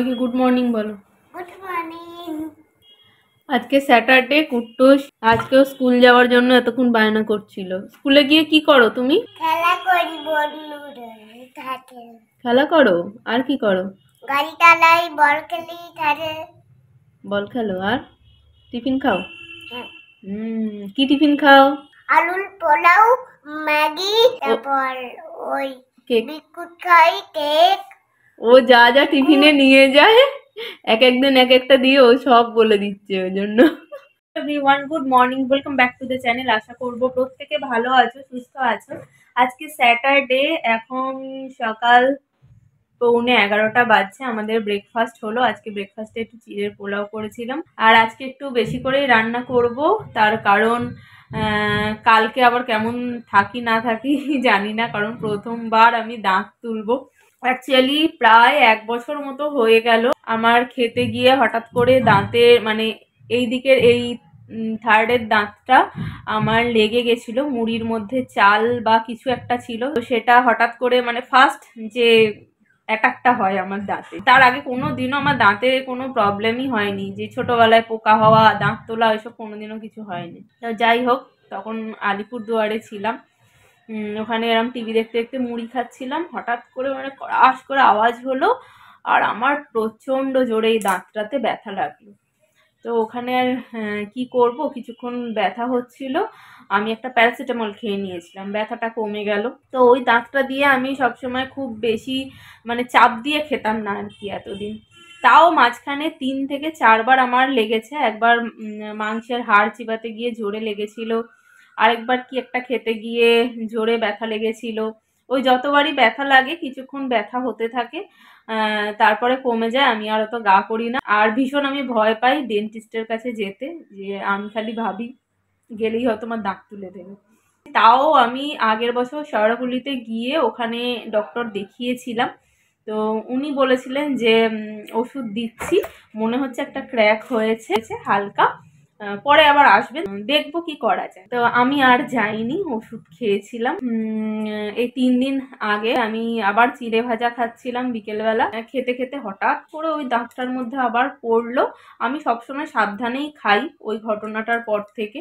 সবাইকে good morning বলো। Good morning. আজকে স্যাটারডে, কুট্টুস আজকেও স্কুল যাওয়ার জন্য এতক্ষণ বায়না করছিল। স্কুলে গিয়ে কি করো তুমি? খেলা করি, বন্ধুদের থাকে। খেলা করো? আর কি করো? গাড়ি চালাই, বল খেলি থাকে। বল খেলো আর টিফিন খাও? হ্যাঁ। কি টিফিন খাও? আলুর পোলাও, ম্যাগি, তারপর ওই কেক। বিস্কুট খাই, কেক। ও যা যা টিফিনে নিয়ে যায় এক একদিন এক একটা দিয়ে ও সব বলে দিচ্ছে ওই জন্য। Everyone, good morning, welcome back to the channel. আশা করবো প্রত্যেকে ভালো আছো, সুস্থ আছো। আজকে স্যাটারডে, এখন সকাল 11:15 বাজছে। আমাদের ব্রেকফাস্ট হলো। আজকে ব্রেকফাস্টে একটু চিড়ের পোলাও করেছিলাম। আর আজকে একটু বেশি করেই রান্না করব, তার কারণ কালকে আবার কেমন থাকি না থাকি জানি না, কারণ প্রথমবার আমি দাঁত তুলবো। অ্যাকচুয়ালি প্রায় 1 বছর মতো হয়ে গেল আমার খেতে গিয়ে হঠাৎ করে দাঁতের মানে এই দিকের এই থার্ডের দাঁতটা আমার লেগে গেছিল। মুড়ির মধ্যে চাল বা কিছু একটা ছিল, তো সেটা হঠাৎ করে মানে ফার্স্ট যে অ্যাটাকটা হয় আমার দাঁতে। তার আগে কোনো দিনও আমার দাঁতে কোনো প্রবলেমই হয়নি, যে ছোটবেলায় পোকা হওয়া, দাঁত তোলা, এসব কোনোদিনও কিছু হয়নি। তো যাই হোক, তখন আলিপুরদুয়ারে ছিলাম। ওখানে এরম টিভি দেখতে দেখতে মুড়ি খাচ্ছিলাম, হঠাৎ করে মানে ক্রাশ করে আওয়াজ হলো, আর আমার প্রচণ্ড জোরে এই দাঁতটাতে ব্যথা লাগলো। তো ওখানে আর কি করব, কিছুক্ষণ ব্যথা হচ্ছিল, আমি একটা প্যারাসিটামল খেয়ে নিয়েছিলাম, ব্যথাটা কমে গেল। তো ওই দাঁতটা দিয়ে আমি সবসময় খুব বেশি মানে চাপ দিয়ে খেতাম না আর কি এতদিন। তাও মাঝখানে 3 থেকে 4 বার আমার লেগেছে। একবার মাংসের হাড় চিবাতে গিয়ে জোরে লেগেছিল, আরেকবার কি একটা খেতে গিয়ে জোরে ব্যথা লেগেছিল। ওই যতবারই ব্যথা লাগে কিছুক্ষণ ব্যথা হতে থাকে, তারপরে কমে যায়। আমি আর অত গা করি না। আর ভীষণ আমি ভয় পাই ডেন্টিস্টের কাছে যেতে, যে আমি খালি ভাবি গেলেই হয়তো আমার দাঁত তুলে দেবে। তাও আমি আগের বছর শেওড়াফুলিতে গিয়ে ওখানে ডক্টর দেখিয়েছিলাম। তো উনি বলেছিলেন যে ওষুধ দিচ্ছি, মনে হচ্ছে একটা ক্র্যাক হয়েছে হালকা, পরে আবার আসবেন, দেখবো কি করা যায়। তো আমি আর যাইনি, ওষুধ খেয়েছিলাম। এই 3 দিন আগে আমি আবার চিড়ে ভাজা খাচ্ছিলাম বিকেলবেলা, খেতে খেতে হঠাৎ করে ওই দাঁতটার মধ্যে আবার পড়লো। আমি সবসময় সাবধানেই খাই ওই ঘটনাটার পর থেকে,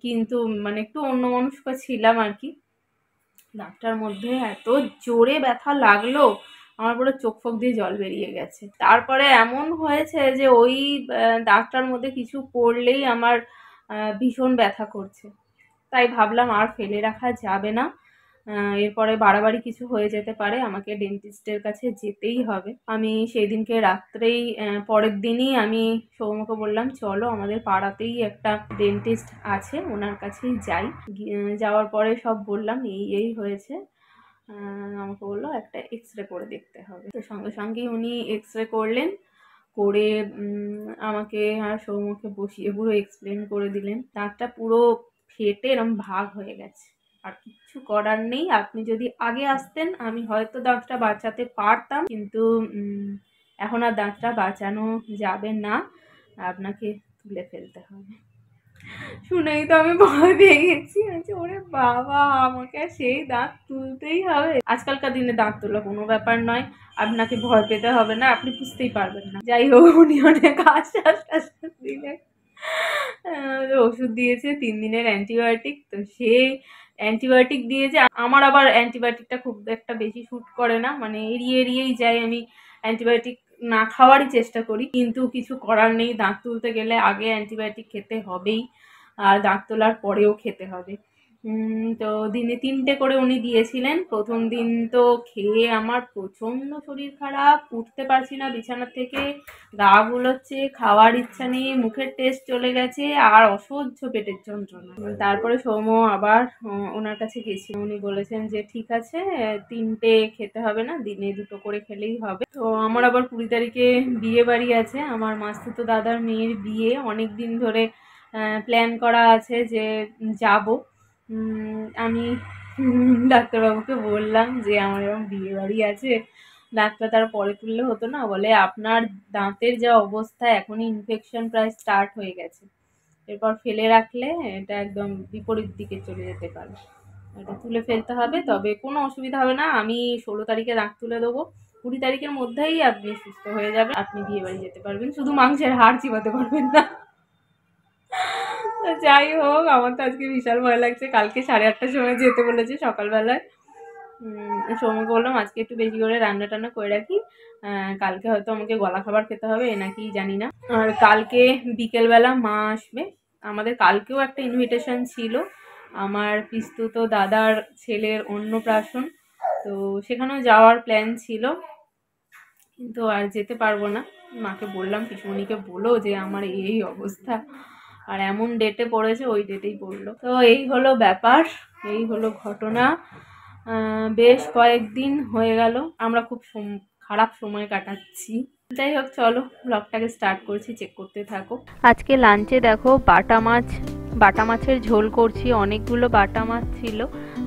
কিন্তু মানে একটু অন্যমনস্ক ছিলাম আর কি। দাঁতটার মধ্যে এত জোরে ব্যথা লাগলো, আমার পুরো চোখ ফোক দিয়ে জল বেরিয়ে গেছে। তারপরে এমন হয়েছে যে ওই দাঁতটার মধ্যে কিছু পড়লেই আমার ভীষণ ব্যথা করছে। তাই ভাবলাম আর ফেলে রাখা যাবে না, এরপরে বাড়াবাড়ি কিছু হয়ে যেতে পারে, আমাকে ডেন্টিস্টের কাছে যেতেই হবে। আমি সেই দিনকে রাত্রেই পরের দিনই আমি সৌম্যকে বললাম চলো আমাদের পাড়াতেই একটা ডেন্টিস্ট আছে, ওনার কাছেই যাই। যাওয়ার পরে সব বললাম এই এই হয়েছে। আমাকে বললো একটা এক্সরে করে দেখতে হবে। তো সঙ্গে সঙ্গেই উনি এক্সরে করলেন, করে আমাকে আর সৌম্যকে বসিয়ে পুরো এক্সপ্লেন করে দিলেন। দাঁতটা পুরো ফেটে এরম ভাগ হয়ে গেছে। আর কিচ্ছু করার নেই, আপনি যদি আগে আসতেন আমি হয়তো দাঁতটা বাঁচাতে পারতাম, কিন্তু এখন আর দাঁতটা বাঁচানো যাবে না, আপনাকে তুলে ফেলতে হবে। শুনেই তো আমি ভয় পেয়ে গেছি, আচ্ছা ওরে বাবা, আমাকে সেই দাঁত তুলতেই হবে। আজকালকার দিনে দাঁত তোলা কোনো ব্যাপার নয়, আপনাকে ভয় পেতে হবে না, আপনি বুঝতেই পারবেন না। যাই হোক, উনি অনেক আশ্বাস টাশ্বাস দিলেন, ওষুধ দিয়েছে 3 দিনের অ্যান্টিবায়োটিক। তো সেই অ্যান্টিবায়োটিক দিয়েছে, আমার আবার অ্যান্টিবায়োটিকটা খুব একটা বেশি শ্যুট করে না, মানে এড়িয়ে এড়িয়েই যাই আমি, অ্যান্টিবায়োটিক না খাওয়ারই চেষ্টা করি, কিন্তু কিছু করার নেই, দাঁত তুলতে গেলে আগে অ্যান্টিবায়োটিক খেতে হবেই, আর দাঁত তোলার পরেও খেতে হবে। তো দিনে 3টে করে উনি দিয়েছিলেন। প্রথম দিন তো খেয়ে আমার প্রচণ্ড শরীর খারাপ, উঠতে পারছি না বিছানা থেকে, গা গুলোচ্ছে, খাওয়ার ইচ্ছা নেই, মুখের টেস্ট চলে গেছে, আর অসহ্য পেটের যন্ত্রণা। তারপরে সৌম্য আবার ওনার কাছে গেছি, উনি বলেছেন যে ঠিক আছে 3টে খেতে হবে না, দিনে 2টো করে খেলেই হবে। তো আমার আবার 20 তারিখে বিয়ে বাড়ি আছে, আমার মাসতুতো দাদার মেয়ের বিয়ে, অনেক দিন ধরে প্ল্যান করা আছে যে যাব। আমি ডাক্তারবাবুকে বললাম যে আমার এরকম বিয়ে বাড়ি আছে, দাঁতটা তার পরে তুললে হতো না? বলে আপনার দাঁতের যা অবস্থা, এখনই ইনফেকশন প্রায় স্টার্ট হয়ে গেছে, এরপর ফেলে রাখলে এটা একদম বিপরীত দিকে চলে যেতে পারে, এটা তুলে ফেলতে হবে। তবে কোনো অসুবিধা হবে না, আমি 16 তারিখে দাঁত তুলে দেবো, 20 তারিখের মধ্যেই আপনি সুস্থ হয়ে যাবেন, আপনি বিয়ে বাড়ি যেতে পারবেন, শুধু মাংসের হাড় চিবাতে পারবেন না। যাই হোক, আমার তো আজকে বিশাল ভয় লাগছে। কালকে 8:30টার সময় যেতে বলেছে সকালবেলায়। সৌমিকে বললাম আজকে একটু বেশি করে রান্না টান্না করে রাখি, কালকে হয়তো আমাকে গলা খাবার খেতে হবে, এ নাকি জানি না। আর কালকে বিকেলবেলা মা আসবে। আমাদের কালকেও একটা ইনভিটেশন ছিল, আমার পিস্তুতো দাদার ছেলের অন্নপ্রাশন, তো সেখানেও যাওয়ার প্ল্যান ছিল, কিন্তু আর যেতে পারবো না। মাকে বললাম, পিসুমণিকে বলো যে আমার এই অবস্থা, আর এমন ডেটে পড়েছে, ওই ডেটেই পড়লো। তো এই হলো ব্যাপার, এই হলো ঘটনা। বেশ কয়েকদিন হয়ে গেল আমরা খুব খারাপ সময় কাটাচ্ছি। যাই হোক, চলো ব্লগটাকে স্টার্ট করছি, চেক করতে থাকো। আজকে লাঞ্চে দেখো বাটা মাছের ঝোল করছি। অনেকগুলো বাটা মাছ ছিল,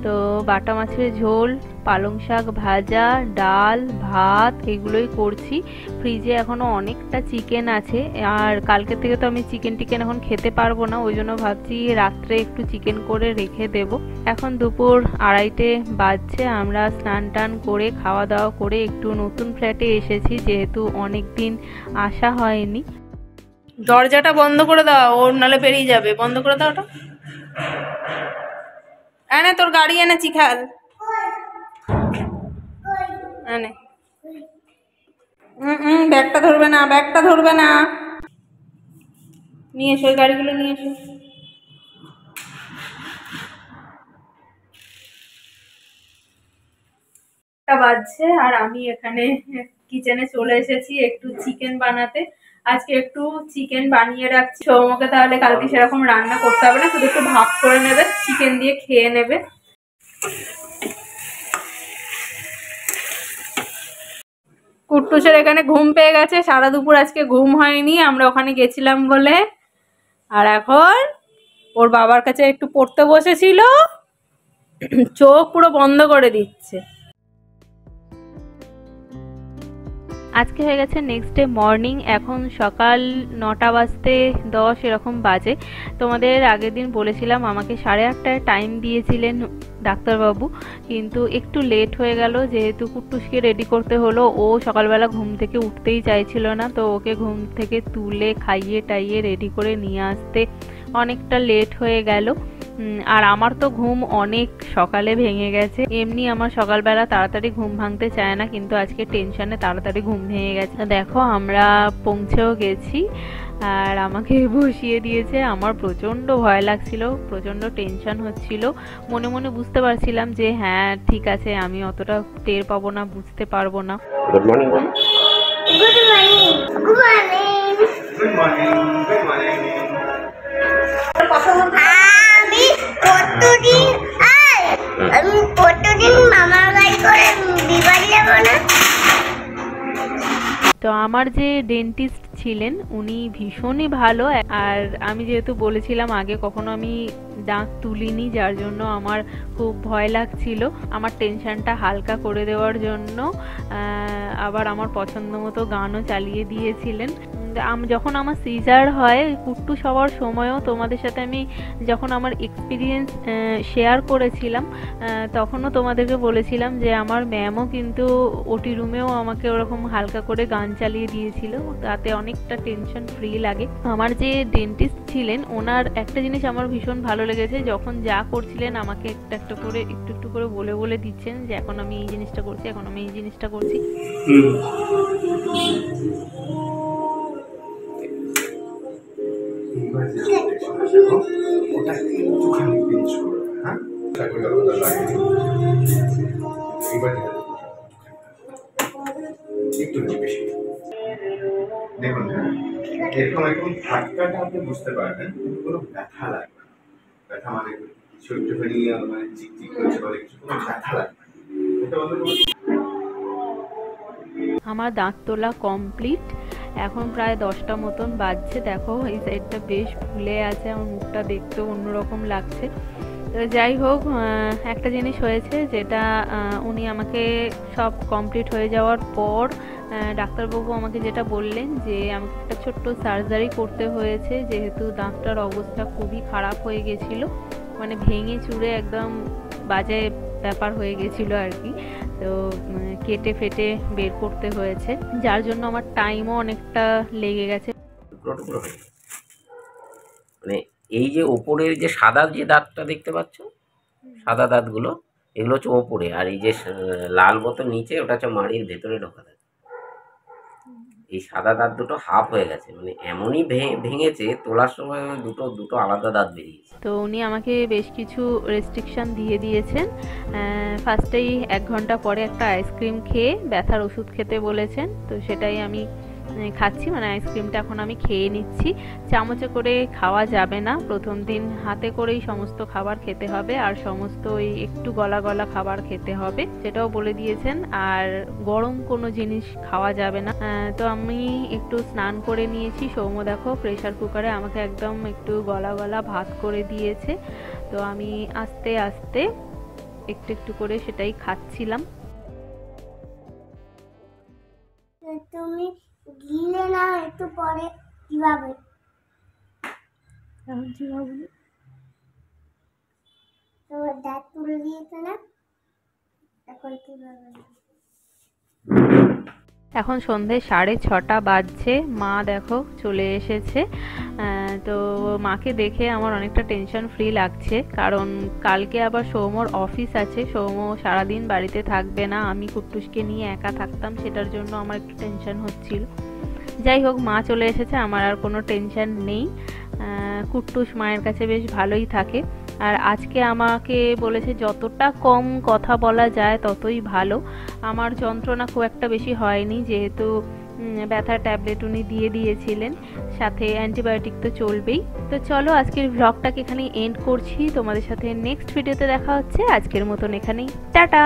তো বাটা মাছের ঝোল, পালং শাক ভাজা, ডাল, ভাত, এগুলোই করছি। ফ্রিজে এখনো অনেকটা চিকেন আছে, আর কালকে থেকে তো আমি চিকেন এখন খেতে পারবো না, ওই জন্য ভাবছি রাত্রে একটু চিকেন করে রেখে দেব। এখন দুপুর 2:30 বাজছে, আমরা স্নান টান করে খাওয়া দাওয়া করে একটু নতুন ফ্ল্যাটে এসেছি, যেহেতু অনেকদিন আসা হয়নি। দরজাটা বন্ধ করে দাও, ওর নালে বেরিয়ে যাবে, বন্ধ করে দাও ওটা। এনে তোর গাড়ি এনেছি, খেল এনে। ব্যাগটা ধরবে না, ব্যাগটা ধরবে না, নিয়ে এসো, ওই গাড়িগুলো নিয়ে এসো। বাজছে আর আমি এখানে কিচেনে চলে এসেছি একটু চিকেন বানাতে। আজকে একটু চিকেন বানিয়ে রাখছি, সৌমকে তাহলে কালকে সেরকম রান্না করতে হবে না, শুধু একটু ভাগ করে নেবে, চিকেন দিয়ে খেয়ে নেবে। কুট্টুসের এখানে ঘুম পেয়ে গেছে, সারা দুপুর আজকে ঘুম হয়নি, আমরা ওখানে গেছিলাম বলে। আর এখন ওর বাবার কাছে একটু পড়তে বসেছিল, চোখ পুরো বন্ধ করে দিচ্ছে। আজকে হয়ে গেছে নেক্সট ডে মর্নিং, এখন সকাল 9টা বাজতে 10 এরকম বাজে। তোমাদের আগের দিন বলেছিলাম আমাকে 8:30টায় টাইম দিয়েছিলেন ডাক্তারবাবু, কিন্তু একটু লেট হয়ে গেল, যেহেতু কুট্টুসকে রেডি করতে হলো। ও সকালবেলা ঘুম থেকে উঠতেই চাইছিল না, তো ওকে ঘুম থেকে তুলে খাইয়ে টাইয়ে রেডি করে নিয়ে আসতে অনেকটা লেট হয়ে গেল। আর আমার তো ঘুম অনেক সকালে ভেঙে গেছে, এমনি আমার সকালবেলা তাড়াতাড়ি ঘুম ভাঙতে চায় না, কিন্তু আজকে টেনশনে তাড়াতাড়ি ঘুম ভেঙে গেছে। দেখো আমরা পৌঁছেও গেছি, আর আমাকে বসিয়ে দিয়েছে। আমার প্রচণ্ড ভয় লাগছিল, প্রচণ্ড টেনশন হচ্ছিল, মনে মনে বুঝতে পারছিলাম যে হ্যাঁ ঠিক আছে, আমি অতটা টের পাবো না, বুঝতে পারবো না। Good morning. Good morning, good morning, good morning, good morning. আমি প্রতিদিন মামার বাড়ি করে বিবাড়ি যাবো না। তো আমার যে ডেন্টিস্ট ছিলেন উনি ভীষণই ভালো, আর আমি যেহেতু বলেছিলাম আগে কখনো আমি দাঁত তুলিনি, যার জন্য আমার খুব ভয় লাগছিল। আমার টেনশনটা হালকা করে দেওয়ার জন্য আবার আমার পছন্দ মতো গানও চালিয়ে দিয়েছিলেন। যখন আমার সিজার হয়, কুট্টু হওয়ার সময়ও তোমাদের সাথে আমি যখন আমার এক্সপিরিয়েন্স শেয়ার করেছিলাম, তখনও তোমাদেরকে বলেছিলাম যে আমার ম্যামও কিন্তু ওটি রুমেও আমাকে ওরকম হালকা করে গান চালিয়ে দিয়েছিল, তাতে অনেকটা টেনশন ফ্রি লাগে। আমার যে ডেন্টিস্ট ছিলেন ওনার একটা জিনিস আমার ভীষণ ভালো লেগেছে, যখন যা করছিলেন আমাকে একটু একটু করে বলে বলে দিচ্ছেন যে এখন আমি এই জিনিসটা করছি, এখন আমি এই জিনিসটা করছি। ওটা একটুখানি পিঞ্চ করবে, হ্যাঁ? একটু বেশি দেখুন, এরকম এরকম ধাক্কাটা আপনি বুঝতে পারবেন, কোনো ব্যথা লাগবে, ব্যথা মানে কিছু একটুখানি মানে চিকচিক করেছে বলে কিছু, কোনো ব্যথা লাগবে। আমার দাঁত তোলা কমপ্লিট, এখন প্রায় 10টা মতন বাজছে। দেখো এই সাইডটা বেশ ফুলে আছে, আমার মুখটা দেখতেও অন্যরকম লাগছে। তো যাই হোক, একটা জিনিস হয়েছে যেটা উনি আমাকে সব কমপ্লিট হয়ে যাওয়ার পর ডাক্তারবাবু আমাকে যেটা বললেন যে আমাকে একটা ছোট্ট সার্জারি করতে হয়েছে, যেহেতু দাঁতটার অবস্থা খুবই খারাপ হয়ে গেছিলো, মানে ভেঙে চুরে একদম বাজে ব্যাপার হয়ে গেছিলো আর কি। তো কেটে ফেটে বের করতে হয়েছে, যার জন্য আমার টাইমও অনেকটা লেগে গেছে। মানে এই যে ওপরের যে সাদা যে দাঁতটা দেখতে পাচ্ছ, সাদা দাঁতগুলো, এগুলো হচ্ছে ওপরে, আর এই যে লাল মতো নিচে, ওটা হচ্ছে মাড়ির ভেতরে ঢোকা থাকে। এই সাদা দাঁত দুটো হাফ হয়ে গেছে, মানে এমনই ভেঙেছে, তোলার সময় দুটো দুটো আলাদা দাঁত বেরিয়েছে। তো উনি আমাকে বেশ কিছু রেস্ট্রিকশন দিয়ে দিয়েছেন। ফার্স্টেই 1 ঘন্টা পরে একটা আইসক্রিম খেয়ে ব্যথার ওষুধ খেতে বলেছেন, তো সেটাই আমি খাচ্ছি। মানে আইসক্রিমটা এখন আমি খেয়ে নিচ্ছি। চামচে করে খাওয়া যাবে না, প্রথম দিন হাতে করেই সমস্ত খাবার খেতে হবে, আর সমস্ত ওই একটু গলা গলা খাবার খেতে হবে, সেটাও বলে দিয়েছেন। আর গরম কোনো জিনিস খাওয়া যাবে না। তো আমি একটু স্নান করে নিয়েছি। সৌম্য দেখো প্রেসার কুকারে আমাকে একদম একটু গলা গলা ভাত করে দিয়েছে, তো আমি আস্তে আস্তে একটু একটু করে সেটাই খাচ্ছিলাম। তুমি গিলে না একটু পরে কিভাবে? তোমার দাঁত তুলে দিয়েছে না, এখন কিভাবে? এখন সন্ধে 6:30 বাজছে, মা দেখো চলে এসেছে। তো মাকে দেখে আমার অনেকটা টেনশন ফ্রি লাগছে, কারণ কালকে আবার সৌম্যর অফিস আছে। সৌম্য সারাদিন বাড়িতে থাকবে না, আমি কুট্টুসকে নিয়ে একা থাকতাম, সেটার জন্য আমার একটু টেনশন হচ্ছিল। যাই হোক, মা চলে এসেছে, আমার আর কোনো টেনশন নেই। কুট্টুস মায়ের কাছে বেশ ভালোই থাকে। আর আজকে আমাকে বলেছে যতটা কম কথা বলা যায় ততই ভালো। আমার যন্ত্রণা খুব একটা বেশি হয়নি, যেহেতু ব্যথার ট্যাবলেট উনি দিয়ে দিয়েছিলেন, সাথে অ্যান্টিবায়োটিক তো চলবেই। তো চলো আজকের ভ্লগটাকে এখানেই এন্ড করছি, তোমাদের সাথে নেক্সট ভিডিওতে দেখা হচ্ছে। আজকের মতন এখানেই টাটা।